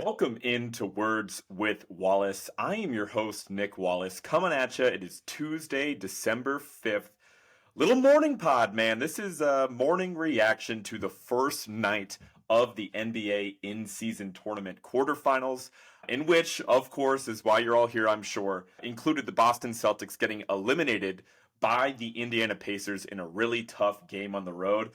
Welcome into Words with Wallace. I am your host, Nick Wallace, coming at you. It is Tuesday, December 5th. Little morning pod, man. This is a morning reaction to the first night of the NBA in-season tournament quarterfinals, in which, of course, is why you're all here, I'm sure, included the Boston Celtics getting eliminated by the Indiana Pacers in a really tough game on the road.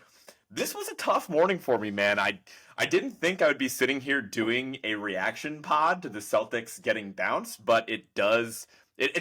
This was a tough morning for me, man. I didn't think I would be sitting here doing a reaction pod to the Celtics getting bounced, but it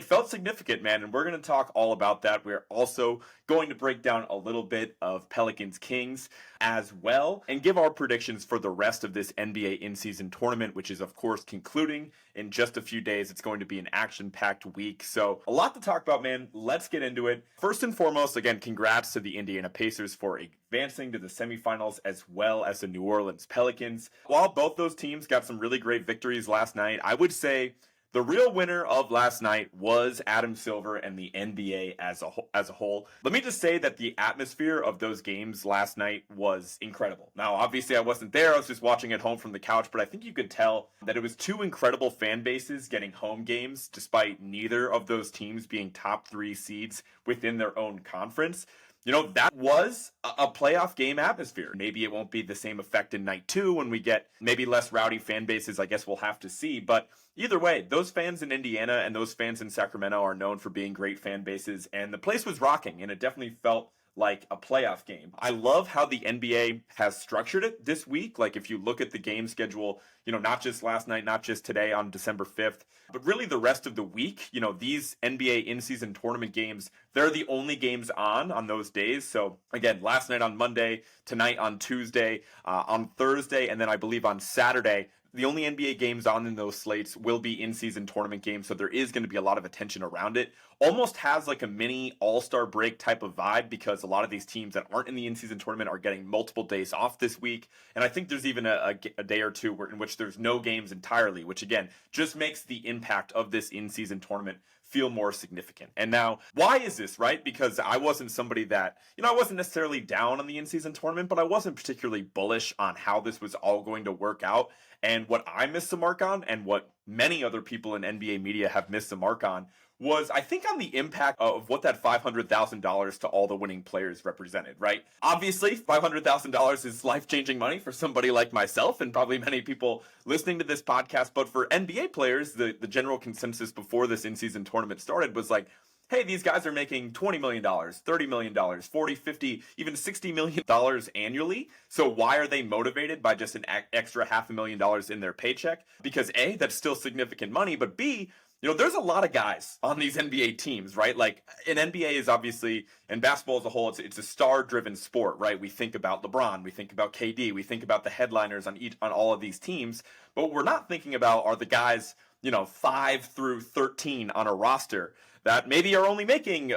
felt significant, man, and we're going to talk all about that. We're also going to break down a little bit of Pelicans Kings as well and give our predictions for the rest of this NBA in-season tournament, which is, of course, concluding in just a few days. It's going to be an action-packed week, so a lot to talk about, man. Let's get into it. First and foremost, again, congrats to the Indiana Pacers for advancing to the semifinals as well as the New Orleans Pelicans. While both those teams got some really great victories last night, I would say the real winner of last night was Adam Silver and the NBA as a whole. Let me just say that the atmosphere of those games last night was incredible. Now, obviously, I wasn't there. I was just watching at home from the couch, but I think you could tell that it was two incredible fan bases getting home games, despite neither of those teams being top three seeds within their own conference. You know, that was a playoff game atmosphere. Maybe it won't be the same effect in night two when we get maybe less rowdy fan bases. I guess we'll have to see. But either way, those fans in Indiana and those fans in Sacramento are known for being great fan bases. And the place was rocking, and it definitely felt like a playoff game. I love how the NBA has structured it this week. Like, if you look at the game schedule, you know, not just last night, not just today on December 5th, but really the rest of the week, you know, these NBA in-season tournament games, they're the only games on those days. So again, last night on Monday, tonight on Tuesday, on Thursday, and then I believe on Saturday, the only NBA games on in those slates will be in-season tournament games, so there is going to be a lot of attention around it. Almost has like a mini all-star break type of vibe, because a lot of these teams that aren't in the in-season tournament are getting multiple days off this week. And I think there's even a day or two in which there's no games entirely, which again, just makes the impact of this in-season tournament feel more significant. And now, why is this, right? Because I wasn't somebody that, you know, I wasn't necessarily down on the in-season tournament, but I wasn't particularly bullish on how this was all going to work out. And what I missed the mark on, and what many other people in NBA media have missed the mark on, was I think on the impact of what that $500,000 to all the winning players represented, right? Obviously, $500,000 is life-changing money for somebody like myself and probably many people listening to this podcast. But for NBA players, the general consensus before this in-season tournament started was like, hey, these guys are making $20 million, $30 million, 40, 50, even $60 million annually. So why are they motivated by just an extra $500,000 in their paycheck? Because A, that's still significant money, but B, you know, there's a lot of guys on these NBA teams, right? Like, an NBA is obviously, and basketball as a whole, it's a star-driven sport, right? We think about LeBron, we think about KD, we think about the headliners on all of these teams, but what we're not thinking about are the guys, you know, 5 through 13 on a roster that maybe are only making,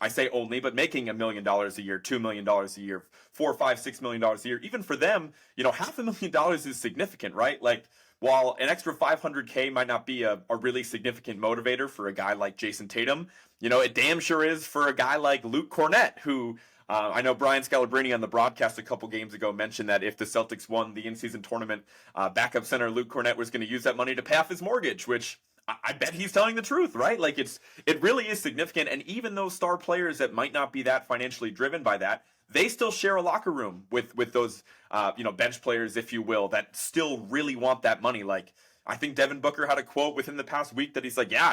I say only, but making $1 million a year, $2 million a year, $4, $5, $6 million a year. Even for them, you know, $500,000 is significant, right? Like, while an extra $500K might not be a really significant motivator for a guy like Jason Tatum, you know, it damn sure is for a guy like Luke Cornett, who I know Brian Scalabrine on the broadcast a couple games ago mentioned that if the Celtics won the in-season tournament, backup center Luke Cornett was going to use that money to pay off his mortgage, which I bet he's telling the truth, right? Like, it really is significant. And even those star players that might not be that financially driven by that, they still share a locker room with those, bench players, if you will, that still really want that money. Like, I think Devin Booker had a quote within the past week that he's like, yeah,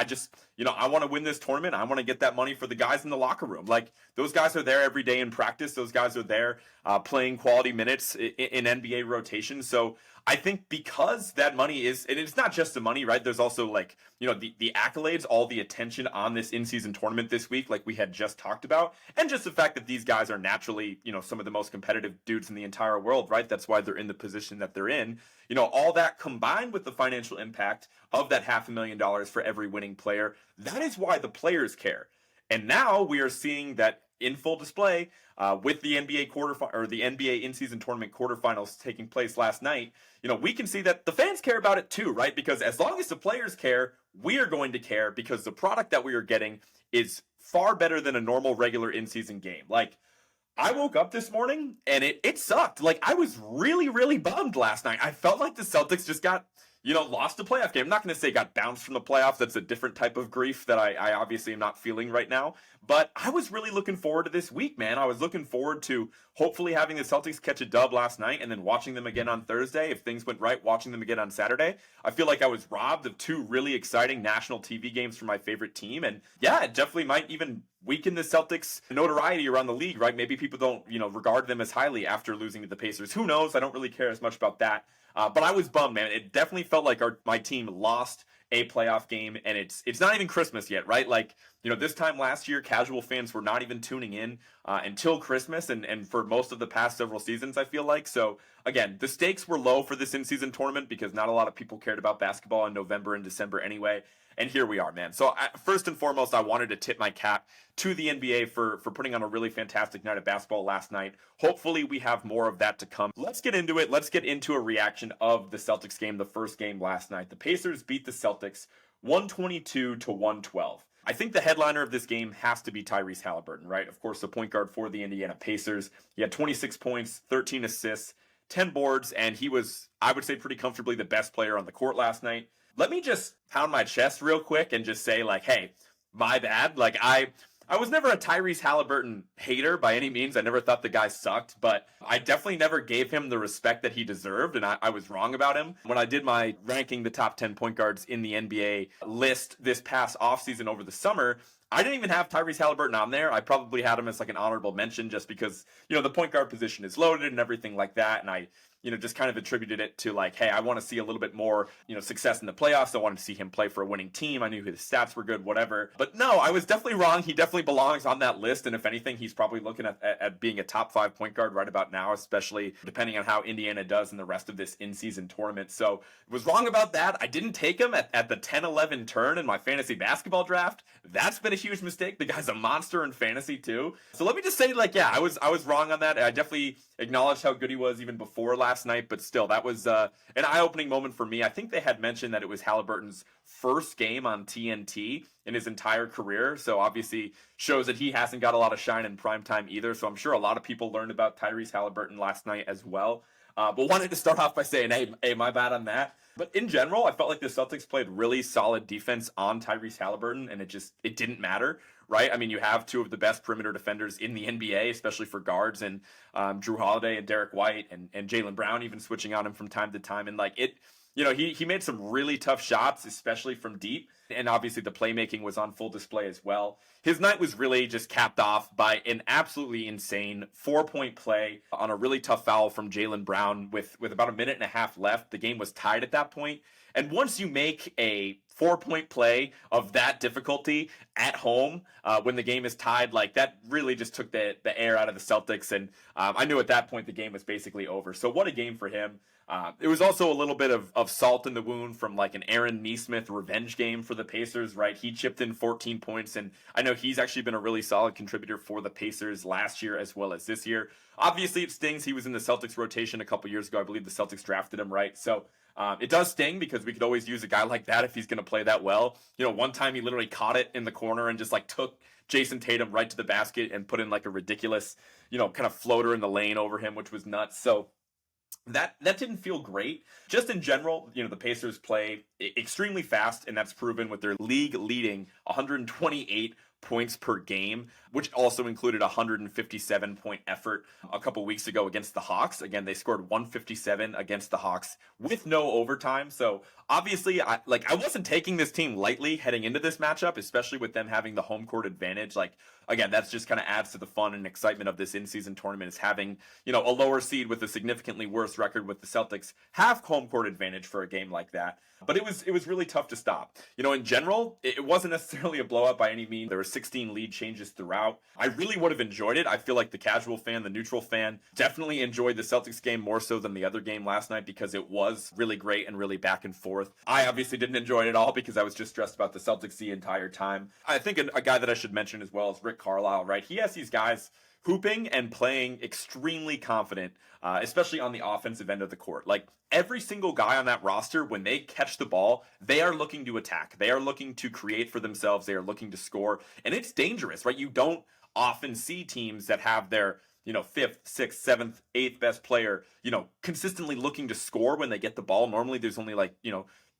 I want to win this tournament. I want to get that money for the guys in the locker room. Like, those guys are there every day in practice. Those guys are there playing quality minutes in NBA rotation. So I think because that money is, and it's not just the money, right? There's also, like, you know, the accolades, all the attention on this in-season tournament this week, like we had just talked about, and just the fact that these guys are naturally, you know, some of the most competitive dudes in the entire world, right? That's why they're in the position that they're in. You know, all that combined with the financial impact of that $500,000 for every winning player, that is why the players care. And now we are seeing that in full display with the NBA in-season tournament quarterfinals taking place last night. You know, we can see that the fans care about it too, right? Because as long as the players care, we are going to care, because the product that we are getting is far better than a normal regular in-season game. Like, I woke up this morning and it sucked. Like, I was really, really bummed last night. I felt like the Celtics just got lost a playoff game. I'm not going to say got bounced from the playoffs. That's a different type of grief that I obviously am not feeling right now. But I was really looking forward to this week, man. I was looking forward to hopefully having the Celtics catch a dub last night and then watching them again on Thursday. If things went right, watching them again on Saturday. I feel like I was robbed of two really exciting national TV games for my favorite team. And yeah, it definitely might even weaken the Celtics' notoriety around the league, right? Maybe people don't, regard them as highly after losing to the Pacers. Who knows? I don't really care as much about that. But I was bummed, man. It definitely felt like my team lost a playoff game, and it's not even Christmas yet, right? Like, this time last year, casual fans were not even tuning in until Christmas, and for most of the past several seasons, I feel like. So, again, the stakes were low for this in-season tournament because not a lot of people cared about basketball in November and December anyway. And here we are, man. So first and foremost, I wanted to tip my cap to the NBA for putting on a really fantastic night of basketball last night. Hopefully we have more of that to come. Let's get into it. Let's get into a reaction of the Celtics game, the first game last night. The Pacers beat the Celtics 122-112. I think the headliner of this game has to be Tyrese Halliburton, right? Of course, the point guard for the Indiana Pacers. He had 26 points, 13 assists, 10 boards, and he was, I would say, pretty comfortably the best player on the court last night. Let me just pound my chest real quick and just say, like, hey, my bad. Like, I was never a Tyrese Halliburton hater by any means. I never thought the guy sucked, but I definitely never gave him the respect that he deserved, and I was wrong about him. When I did my ranking the top 10 point guards in the NBA list this past offseason over the summer, I didn't even have Tyrese Halliburton on there. I probably had him as like an honorable mention just because, the point guard position is loaded and everything like that, and I just kind of attributed it to like, hey, I want to see a little bit more, success in the playoffs. I wanted to see him play for a winning team. I knew his stats were good, whatever. But no, I was definitely wrong. He definitely belongs on that list. And if anything, he's probably looking at being a top 5 point guard right about now, especially depending on how Indiana does in the rest of this in-season tournament. So was wrong about that. I didn't take him at the 10-11 turn in my fantasy basketball draft. That's been a huge mistake. The guy's a monster in fantasy too. So let me just say, like, yeah, I was wrong on that. I definitely acknowledged how good he was even before last night, but still, that was an eye-opening moment for me. I think they had mentioned that it was Halliburton's first game on TNT in his entire career, so obviously shows that he hasn't got a lot of shine in primetime either, so I'm sure a lot of people learned about Tyrese Halliburton last night as well. But wanted to start off by saying, hey, my bad on that. But in general, I felt like the Celtics played really solid defense on Tyrese Halliburton, and it didn't matter, right? I mean, you have two of the best perimeter defenders in the NBA, especially for guards, and Drew Holiday and Derek White and Jaylen Brown even switching on him from time to time. And like it, he made some really tough shots, especially from deep. And obviously the playmaking was on full display as well. His night was really just capped off by an absolutely insane 4-point play on a really tough foul from Jaylen Brown with about a minute and a half left. The game was tied at that point. And once you make a 4-point play of that difficulty at home when the game is tied, like that really just took the air out of the Celtics. And I knew at that point the game was basically over. So what a game for him. It was also a little bit of salt in the wound from like an Aaron Nesmith revenge game for the Pacers, right? He chipped in 14 points, and I know he's actually been a really solid contributor for the Pacers last year as well as this year. Obviously, it stings. He was in the Celtics rotation a couple years ago. I believe the Celtics drafted him, right? So it does sting because we could always use a guy like that if he's going to play that well. One time he literally caught it in the corner and just like took Jason Tatum right to the basket and put in like a ridiculous, kind of floater in the lane over him, which was nuts. So that didn't feel great. Just in general, the Pacers play extremely fast, and that's proven with their league leading 128 points per game, which also included a 157-point effort a couple weeks ago against the Hawks. Again, they scored 157 against the Hawks with no overtime. So obviously, I wasn't taking this team lightly heading into this matchup, especially with them having the home court advantage. Like, again, that's just kind of adds to the fun and excitement of this in-season tournament is having, a lower seed with a significantly worse record with the Celtics have home court advantage for a game like that. But it was really tough to stop. In general, it wasn't necessarily a blowout by any means. There were 16 lead changes throughout. I really would have enjoyed it. I feel like the casual fan, the neutral fan, definitely enjoyed the Celtics game more so than the other game last night because it was really great and really back and forth. I obviously didn't enjoy it at all because I was just stressed about the Celtics the entire time. I think a guy that I should mention as well is Rick Carlisle, right? He has these guys hooping and playing extremely confident, especially on the offensive end of the court. Like every single guy on that roster, when they catch the ball, they are looking to attack. They are looking to create for themselves. They are looking to score. And it's dangerous, right? You don't often see teams that have their fifth, sixth, seventh, eighth best player, consistently looking to score when they get the ball. Normally there's only like,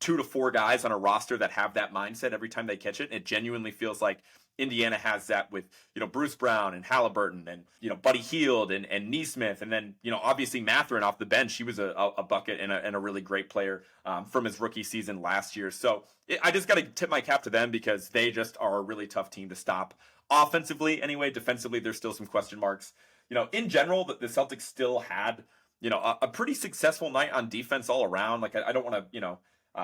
2 to 4 guys on a roster that have that mindset every time they catch it. It genuinely feels like Indiana has that with, Bruce Brown and Halliburton and, Buddy Hield and Neesmith. And then, obviously Mathurin off the bench. He was a bucket and a really great player from his rookie season last year. So I just got to tip my cap to them because they just are a really tough team to stop. Offensively, anyway, defensively, there's still some question marks. In general, the Celtics still had, a pretty successful night on defense all around. Like, I don't want to,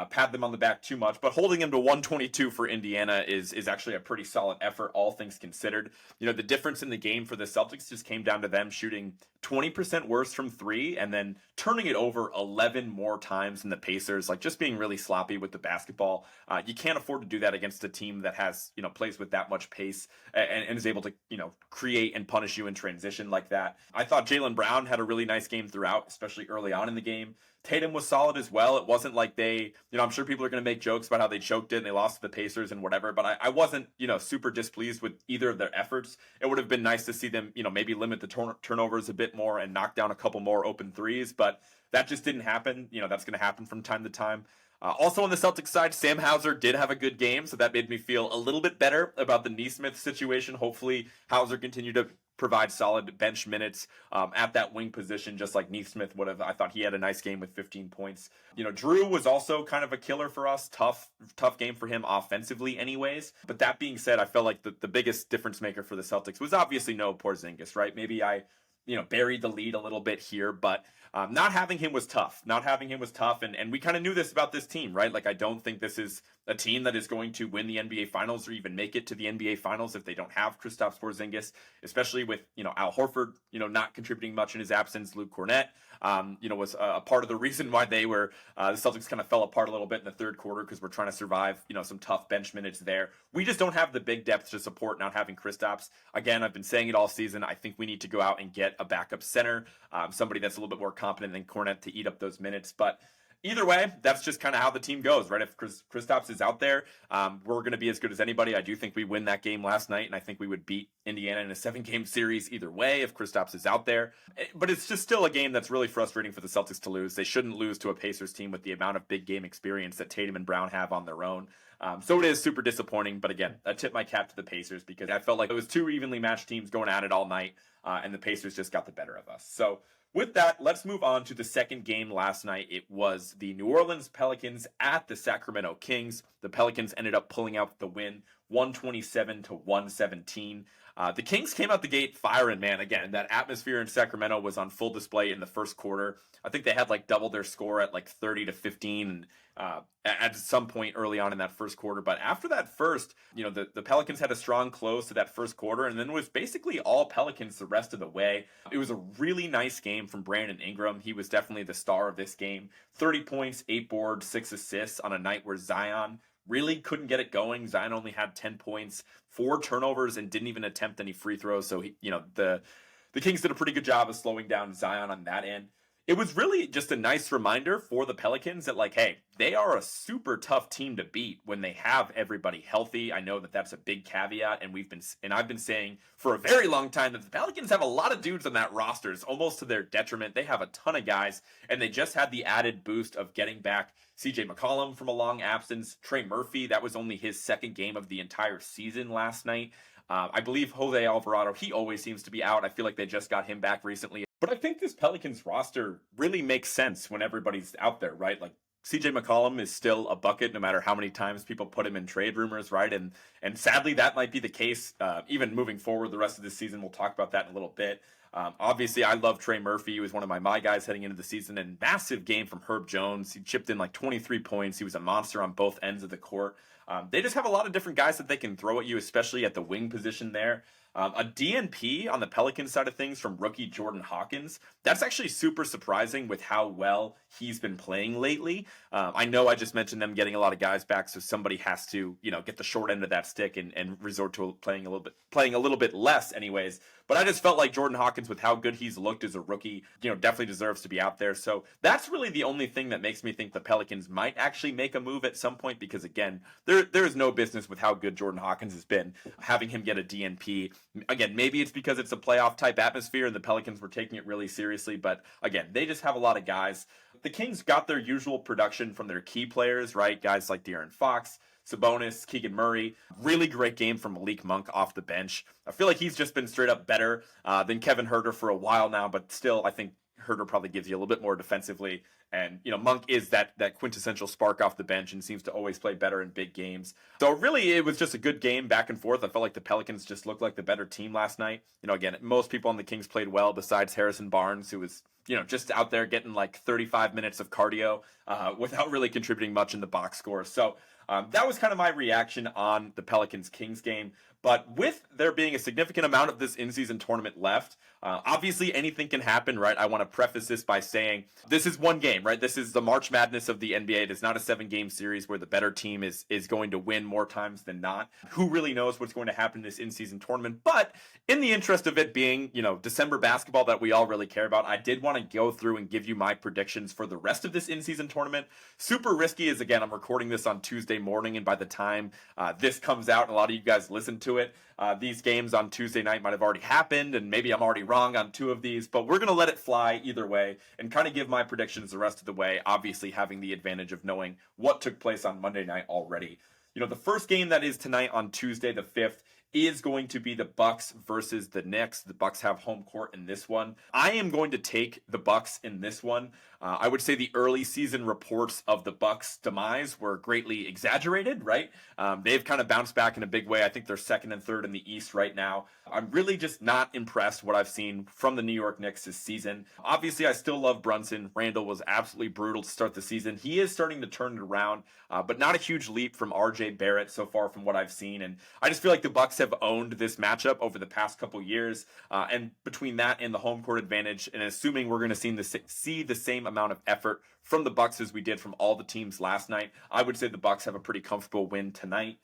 pat them on the back too much, but holding them to 122 for Indiana is actually a pretty solid effort, all things considered. The difference in the game for the Celtics just came down to them shooting 20% worse from three and then turning it over 11 more times than the Pacers, like just being really sloppy with the basketball. You can't afford to do that against a team that has, plays with that much pace and is able to, create and punish you in transition like that. I thought Jaylen Brown had a really nice game throughout, especially early on in the game. Tatum was solid as well. It wasn't like they, I'm sure people are going to make jokes about how they choked it and they lost to the Pacers and whatever, but I wasn't, super displeased with either of their efforts. It would have been nice to see them, maybe limit the turnovers a bit more and knock down a couple more open threes, but that just didn't happen. That's going to happen from time to time. Also on the Celtics side, Sam Hauser did have a good game, so that made me feel a little bit better about the Neesmith situation. Hopefully Hauser continued to provide solid bench minutes at that wing position, just like Neesmith would have. I thought he had a nice game with 15 points. Drew was also kind of a killer for us. Tough game for him offensively anyways. But that being said, I felt like the biggest difference maker for the Celtics was obviously no Porzingis, right? Maybe I buried the lead a little bit here, but not having him was tough. And we kind of knew this about this team, right? Like, I don't think this is a team that is going to win the NBA Finals or even make it to the NBA Finals if they don't have Kristaps Porzingis, especially with, Al Horford, not contributing much in his absence. Luke Cornett, was a part of the reason why they were, the Celtics kind of fell apart a little bit in the third quarter because we're trying to survive, some tough bench minutes there. We just don't have the big depth to support not having Kristaps. Again, I've been saying it all season. I think we need to go out and get a backup center, somebody that's a little bit more competent than Cornette to eat up those minutes. But either way, that's just kind of how the team goes, right? If Kristaps is out there, we're going to be as good as anybody. I do think we win that game last night, and I think we would beat Indiana in a 7-game series either way if Kristaps is out there. But it's just still a game that's really frustrating for the Celtics to lose. They shouldn't lose to a Pacers team with the amount of big game experience that Tatum and Brown have on their own. So it is super disappointing. But again, I tip my cap to the Pacers because I felt like it was 2 evenly matched teams going at it all night, and the Pacers just got the better of us. So with that, let's move on to the second game last night. It was the New Orleans Pelicans at the Sacramento Kings. The Pelicans ended up pulling out the win, 127-117. The Kings came out the gate firing, man. Again, that atmosphere in Sacramento was on full display in the first quarter. I think they had like double their score at like 30-15 at some point early on in that first quarter. But after that first, the Pelicans had a strong close to that first quarter, and then it was basically all Pelicans the rest of the way. It was a really nice game from Brandon Ingram. He was definitely the star of this game. 30 points, 8 boards, 6 assists on a night where Zion really couldn't get it going. Zion only had 10 points, 4 turnovers, and didn't even attempt any free throws. So, the Kings did a pretty good job of slowing down Zion on that end. It was really just a nice reminder for the Pelicans that, like, hey, they are a super tough team to beat when they have everybody healthy. I know that that's a big caveat, and I've been saying for a very long time that the Pelicans have a lot of dudes on that roster. It's almost to their detriment. They have a ton of guys, and they just had the added boost of getting back CJ McCollum from a long absence. Trey Murphy, that was only his second game of the entire season last night. I believe Jose Alvarado, he always seems to be out. I feel like they just got him back recently. But I think this Pelicans roster really makes sense when everybody's out there, right? Like, CJ McCollum is still a bucket no matter how many times people put him in trade rumors, right? And sadly, that might be the case even moving forward the rest of the season. We'll talk about that in a little bit. Obviously, I love Trey Murphy. He was one of my guys heading into the season, and massive game from Herb Jones. He chipped in like 23 points. He was a monster on both ends of the court. They just have a lot of different guys that they can throw at you, especially at the wing position there. A DNP on the Pelicans side of things from rookie Jordan Hawkins. That's actually super surprising with how well he's been playing lately. I know I just mentioned them getting a lot of guys back, so somebody has to, get the short end of that stick and resort to playing a little bit less anyways. But I just felt like Jordan Hawkins, with how good he's looked as a rookie, definitely deserves to be out there. So that's really the only thing that makes me think the Pelicans might actually make a move at some point, because again, there is no business with how good Jordan Hawkins has been, having him get a DNP. Again, maybe it's because it's a playoff type atmosphere and the Pelicans were taking it really seriously, but again, they just have a lot of guys. The Kings got their usual production from their key players, right? Guys like De'Aaron Fox, Sabonis, Keegan Murray. Really great game from Malik Monk off the bench. I feel like he's just been straight up better than Kevin Huerter for a while now, but still, I think Huerter probably gives you a little bit more defensively. And, Monk is that quintessential spark off the bench and seems to always play better in big games. So really, it was just a good game back and forth. I felt like the Pelicans just looked like the better team last night. Again, most people on the Kings played well besides Harrison Barnes, who was, just out there getting like 35 minutes of cardio without really contributing much in the box score. So that was kind of my reaction on the Pelicans-Kings game. But with there being a significant amount of this in-season tournament left, obviously anything can happen, right? I want to preface this by saying this is one game, right? This is the March Madness of the NBA. It is not a 7-game series where the better team is going to win more times than not. Who really knows what's going to happen in this in-season tournament? But in the interest of it being, December basketball that we all really care about, I did want to go through and give you my predictions for the rest of this in-season tournament. Super risky, as again, I'm recording this on Tuesday morning, and by the time this comes out and a lot of you guys listen to it, these games on Tuesday night might have already happened, and maybe I'm already wrong on 2 of these, but we're going to let it fly either way and kind of give my predictions the rest of the way, obviously having the advantage of knowing what took place on Monday night already. The first game that is tonight on Tuesday the 5th is going to be the Bucks versus the Knicks. The Bucks have home court in this one. I am going to take the Bucks in this one. I would say the early season reports of the Bucks' demise were greatly exaggerated, right? They've kind of bounced back in a big way. I think they're 2nd and 3rd in the East right now. I'm really just not impressed what I've seen from the New York Knicks this season. Obviously, I still love Brunson. Randall was absolutely brutal to start the season. He is starting to turn it around, but not a huge leap from RJ Barrett so far from what I've seen. And I just feel like the Bucks have owned this matchup over the past couple years. And between that and the home court advantage, and assuming we're going to see the same amount of effort from the Bucks as we did from all the teams last night, I would say the Bucks have a pretty comfortable win tonight.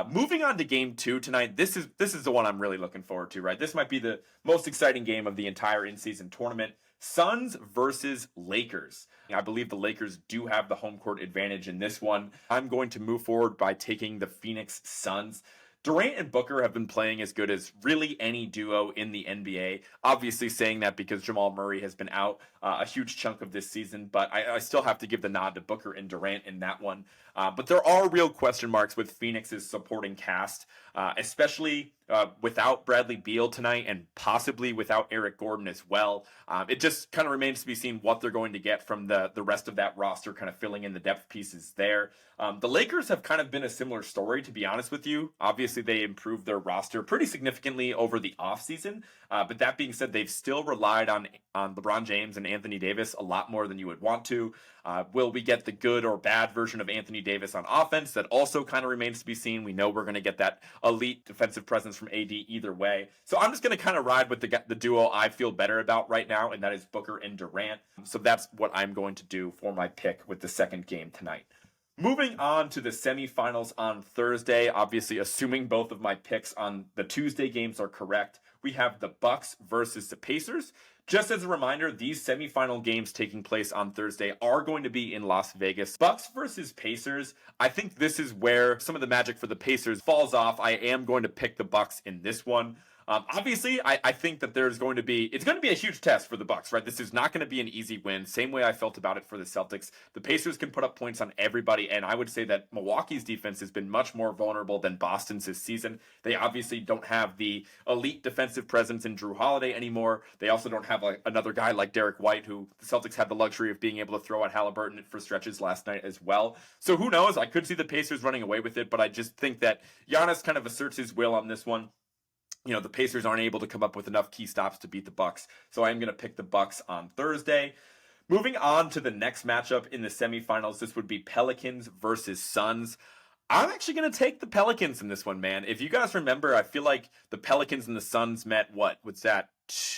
Moving on to game 2 tonight, this is the one I'm really looking forward to, right? This might be the most exciting game of the entire in-season tournament. Suns versus Lakers. I believe the Lakers do have the home court advantage in this one. I'm going to move forward by taking the Phoenix Suns. Durant and Booker have been playing as good as really any duo in the NBA. Obviously saying that because Jamal Murray has been out a huge chunk of this season, but I still have to give the nod to Booker and Durant in that one. But there are real question marks with Phoenix's supporting cast, especially without Bradley Beal tonight and possibly without Eric Gordon as well. It just kind of remains to be seen what they're going to get from the rest of that roster, kind of filling in the depth pieces there. The Lakers have kind of been a similar story, to be honest with you. Obviously, they improved their roster pretty significantly over the offseason. But that being said, they've still relied on LeBron James and Anthony Davis a lot more than you would want to. Will we get the good or bad version of Anthony Davis on offense? That also kind of remains to be seen. We know we're going to get that elite defensive presence from AD either way. So I'm just going to kind of ride with the duo I feel better about right now, and that is Booker and Durant. So that's what I'm going to do for my pick with the second game tonight. Moving on to the semifinals on Thursday, obviously assuming both of my picks on the Tuesday games are correct, we have the Bucks versus the Pacers. Just as a reminder, these semifinal games taking place on Thursday are going to be in Las Vegas. Bucks versus Pacers, I think this is where some of the magic for the Pacers falls off. I am going to pick the Bucks in this one. Obviously, I think that it's going to be a huge test for the Bucks, right? This is not going to be an easy win. Same way I felt about it for the Celtics. The Pacers can put up points on everybody, and I would say that Milwaukee's defense has been much more vulnerable than Boston's this season. They obviously don't have the elite defensive presence in Drew Holiday anymore. They also don't have another guy like Derek White, who the Celtics had the luxury of being able to throw at Halliburton for stretches last night as well. So who knows? I could see the Pacers running away with it, but I just think that Giannis kind of asserts his will on this one. The Pacers aren't able to come up with enough key stops to beat the Bucks. So I'm going to pick the Bucks on Thursday. Moving on to the next matchup in the semifinals, this would be Pelicans versus Suns. I'm actually going to take the Pelicans in this one, man. If you guys remember, I feel like the Pelicans and the Suns met, what's that,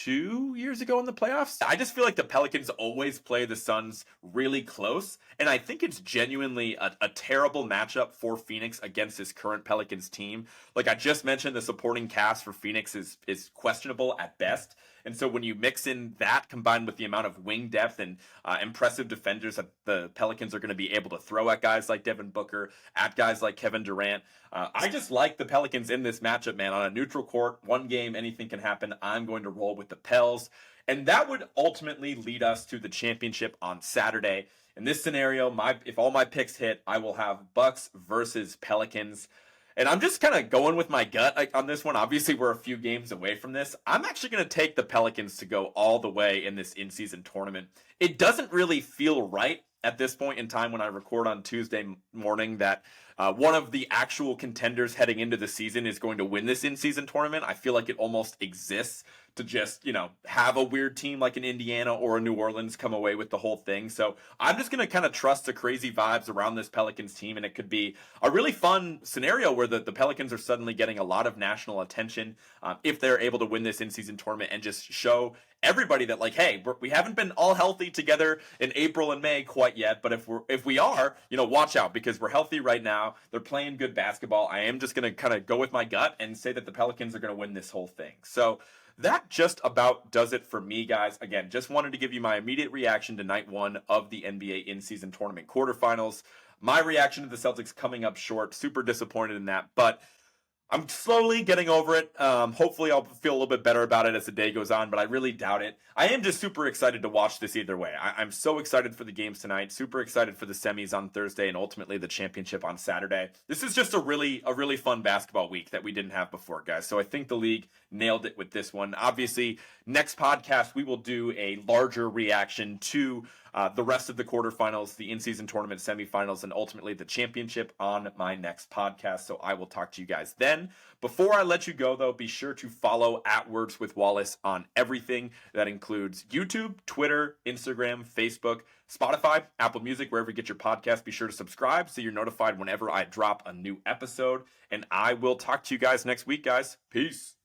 2 years ago in the playoffs. I just feel like the Pelicans always play the Suns really close, and I think it's genuinely a terrible matchup for Phoenix against this current Pelicans team. Like I just mentioned, the supporting cast for Phoenix is questionable at best. And so when you mix in that combined with the amount of wing depth and impressive defenders that the Pelicans are going to be able to throw at guys like Devin Booker, at guys like Kevin Durant, I just like the Pelicans in this matchup, man. On a neutral court, one game, anything can happen. I'm going to roll with the Pels. And that would ultimately lead us to the championship on Saturday. In this scenario, if all my picks hit, I will have Bucks versus Pelicans. And I'm just kind of going with my gut on this one. Obviously, we're a few games away from this. I'm actually going to take the Pelicans to go all the way in this in-season tournament. It doesn't really feel right at this point in time when I record on Tuesday morning that one of the actual contenders heading into the season is going to win this in-season tournament. I feel like it almost exists to just, have a weird team like an Indiana or a New Orleans come away with the whole thing. So I'm just going to kind of trust the crazy vibes around this Pelicans team, and it could be a really fun scenario where the Pelicans are suddenly getting a lot of national attention if they're able to win this in-season tournament and just show everybody that, like, hey, we haven't been all healthy together in April and May quite yet, but if we are, watch out, because we're healthy right now. They're playing good basketball. I am just going to kind of go with my gut and say that the Pelicans are going to win this whole thing. So that just about does it for me, guys. Again, just wanted to give you my immediate reaction to night one of the NBA in-season tournament quarterfinals. My reaction to the Celtics coming up short, super disappointed in that, but I'm slowly getting over it. Hopefully I'll feel a little bit better about it as the day goes on, but I really doubt it. I am just super excited to watch this either way. I'm so excited for the games tonight, super excited for the semis on Thursday, and ultimately the championship on Saturday. This is just a really fun basketball week that we didn't have before, guys. So I think the league nailed it with this one. Obviously, next podcast we will do a larger reaction to the rest of the quarterfinals, the in-season tournament semifinals, and ultimately the championship on my next podcast. So I will talk to you guys then. Before I let you go, though, be sure to follow @WordsWithWallace on everything. That includes YouTube, Twitter, Instagram, Facebook, Spotify, Apple Music, wherever you get your podcast. Be sure to subscribe so you're notified whenever I drop a new episode. And I will talk to you guys next week, guys. Peace.